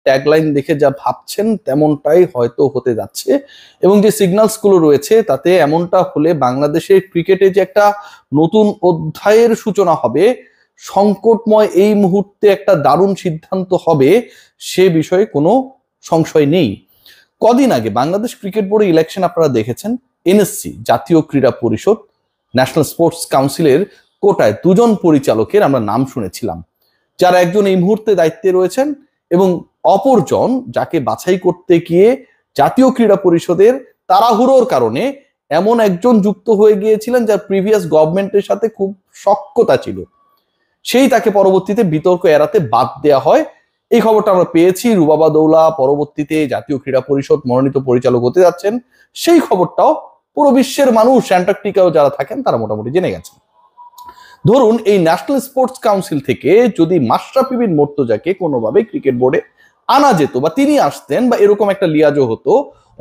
Tagline দেখে যা ভাবছেন তেমনটাই হয়তো হতে যাচ্ছে, এবং যে সিগন্যালস গুলো রয়েছে তাতে এমনটা হলে বাংলাদেশের ক্রিকেটে যে একটা নতুন অধ্যায়ের সূচনা হবে, সংকটময় এই মুহূর্তে একটা দারুণ সিদ্ধান্ত হবে, সে বিষয়ে কোনো সংশয় নেই। কদিন আগে বাংলাদেশ ক্রিকেট বোর্ডের ইলেকশন আপনারা দেখেছেন, এনএসসি জাতীয় ক্রীড়া পরিষদ ন্যাশনাল স্পোর্টস কাউন্সিলের কোটায় দুজন পরিচালকের আমরা নাম শুনেছিলাম, যারা একজন এই মুহূর্তে দায়িত্বে রয়েছেন এবং অপরজন যাকে বাছাই করতে গিয়ে জাতীয় ক্রীড়া পরিষদের তাড়াহুড়োর কারণে এমন একজন যুক্ত হয়ে গিয়েছিলেন যার প্রিভিয়াস গভর্নমেন্টের সাথে খুব সখ্যতা ছিল, সেই তাকে পরবর্তীতে বিতর্ক এড়াতে বাদ দেওয়া হয়। এই খবরটা আমরা পেয়েছি। রুবাবা দৌলা পরবর্তীতে জাতীয় ক্রীড়া পরিষদ মনোনীত পরিচালক হতে যাচ্ছেন, সেই খবরটাও পুরো বিশ্বের মানুষ, অ্যান্টার্কটিকাও যারা থাকেন তারা মোটামুটি জেনে গেছেন। ধরুন এই ন্যাশনাল স্পোর্টস কাউন্সিল থেকে যদি মাশরাফি বিন মুর্তজাকে কোনোভাবে ক্রিকেট বোর্ডে আনা যেত বা তিনি আসতেন বা এরকম একটা লিয়াজও হতো,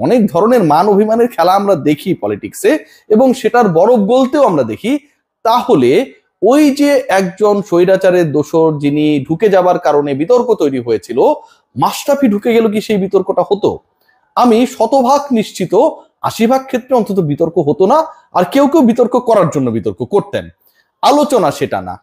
অনেক ধরনের মান অভিমানের খেলা আমরা দেখি পলিটিক্সে এবং সেটার বরফ গলতেও আমরা দেখি, তাহলে ওই যে একজন স্বৈরাচারের দোসর যিনি ঢুকে যাবার কারণে বিতর্ক তৈরি হয়েছিল, মাশরাফি ঢুকে গেল কি সেই বিতর্কটা হতো? আমি শতভাগ নিশ্চিত ৮০ ভাগ ক্ষেত্রে অন্তত বিতর্ক হতো না, আর কেউ কেউ বিতর্ক করার জন্য বিতর্ক করতেন, আলোচনা সেটা না।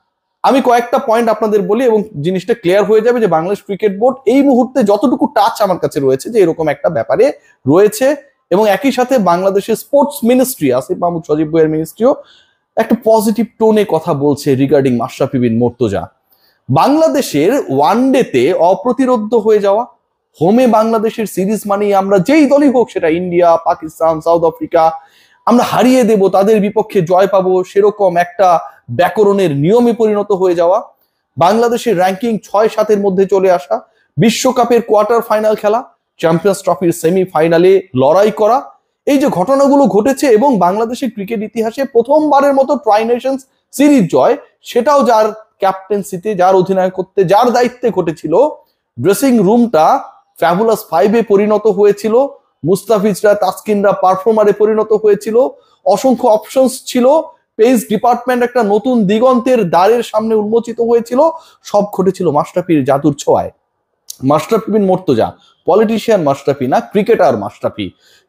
আমি কয়েকটা পয়েন্ট আপনাদের বলি এবং জিনিসটা ক্লিয়ার হয়ে যাবে যে বাংলাদেশ ক্রিকেট বোর্ড এই মুহূর্তে যতটুকু টাচ আমার কাছে রয়েছে যে এরকম একটা ব্যাপারে রয়েছে, এবং একই সাথে বাংলাদেশের স্পোর্টস মিনিস্ট্রি, আসিফ মাহমুদ সজীব ভুঁইয়ার মিনিস্ট্রিও একটা পজিটিভ টোনে কথা বলছে রিগার্ডিং মাশরাফি বিন মুর্তজা। বাংলাদেশের ওয়ানডেতে অপ্রতিরোধ্য হয়ে যাওয়া, হোমে বাংলাদেশের সিরিজ মানেই আমরা যেই দলই হোক, সেটা ইন্ডিয়া, পাকিস্তান, সাউথ আফ্রিকা, আমরা হারিয়ে দেব, তাদের বিপক্ষে জয় পাবো, সেরকম একটা ব্যাকরণের নিয়মে পরিণত হয়ে যাওয়া, বাংলাদেশের র্যাঙ্কিং ৬-৭-এর মধ্যে চলে আসা, বিশ্বকাপের কোয়ার্টার ফাইনাল খেলা, চ্যাম্পিয়ন্স ট্রফির সেমিফাইনালে লড়াই করা, এই যে ঘটনাগুলো ঘটেছে, এবং বাংলাদেশের ক্রিকেট ইতিহাসে প্রথমবারের মতো ট্রাই নেশনস সিরিজ জয়, সেটাও যার ক্যাপ্টেন্সিতে, যার অধিনায়কত্বে, যার দায়িত্বে ঘটেছিল। ড্রেসিং রুমটা ফ্যাবুলাস 5-এ পরিণত হয়েছিল, মুস্তাফিজরা তাসকিনরা পারফর্মারে পরিণত হয়েছিল, অসংখ্য অপশনস ছিল, পেস ডিপার্টমেন্ট একটা নতুন দিগন্তের দ্বারের সামনে উন্মোচিত হয়েছিল, সব ঘটেছিল মাশরাফির জাদুর ছোঁয়ায়। মাশরাফি বিন মুর্তজা পলিটিশিয়ান মাশরাফি না, ক্রিকেটার মাশরাফি,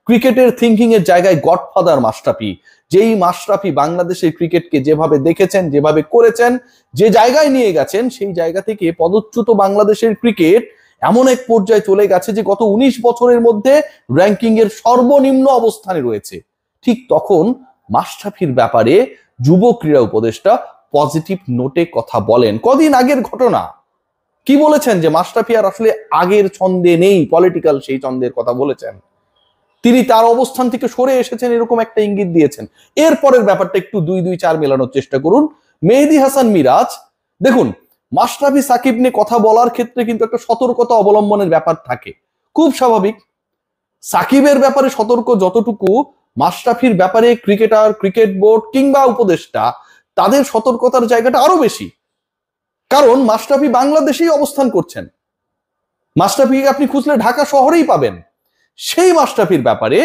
ক্রিকেটের থিঙ্কিং এর জায়গায় গডফাদার মাশরাফি, যেই মাশরাফি বাংলাদেশের ক্রিকেটকে যেভাবে দেখেছেন, যেভাবে করেছেন, যে জায়গায় নিয়ে গেছেন, সেই জায়গা থেকে পদচ্যুত বাংলাদেশের ক্রিকেট এমন এক পর্যায়ে চলে গেছে যে গত ১৯ বছরের মধ্যে র্যাঙ্কিং এর সর্বনিম্ন অবস্থানে রয়েছে। ঠিক তখন মাশরাফির ব্যাপারে যুব ক্রীড়া উপদেষ্টা পজিটিভ নোটে কথা বলেন। কদিন আগের ঘটনা, কি বলেছেন যে মাশরাফি আর আসলে আগের ছন্দে নেই, পলিটিক্যাল সেই ছন্দের কথা বলেছেন, তিনি তার অবস্থান থেকে সরে এসেছেন, এরকম একটা ইঙ্গিত দিয়েছেন। এরপরের ব্যাপারটা একটু ২-২-৪ মেলানোর চেষ্টা করুন। মেহেদী হাসান মিরাজ, দেখুন মাশরাফি সাকিব নিয়ে কথা বলার ক্ষেত্রে কিন্তু একটা সতর্কতা অবলম্বনের ব্যাপার থাকে, খুব স্বাভাবিক। সাকিবের ব্যাপারে সতর্ক যতটুকু, মাশরাফির ব্যাপারে ক্রিকেটার, ক্রিকেট বোর্ড কিংবা উপদেষ্টা তাদের সতর্কতার জায়গাটা আরো বেশি, কারণ মাশরাফি বাংলাদেশেই অবস্থান করছেন। মাশরাফিকে আপনি খুঁজলে ঢাকা শহরেই পাবেন। সেই মাশরাফির ব্যাপারে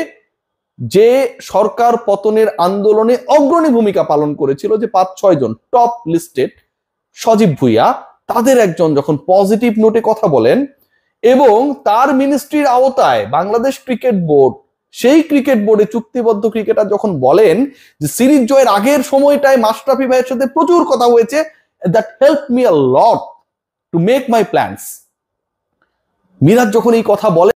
যে সরকার পতনের আন্দোলনে অগ্রণী ভূমিকা পালন করেছিল, যে ৫-৬ জন টপ লিস্টেড, সজীব ভুঁইয়া তাদের একজন যখন পজিটিভ নোটে কথা বলেন, এবং তার মিনিস্ট্রির আওতায় বাংলাদেশ ক্রিকেট বোর্ড, সেই ক্রিকেট বোর্ডে চুক্তিবদ্ধ ক্রিকেটার যখন বলেন যে সিরিজ জয়ের আগের সময়টায় মাশরাফি ভাইয়ের সাথে প্রচুর কথা হয়েছে, that help me a lot to make my plans. Miraj যখন এই কথা বলে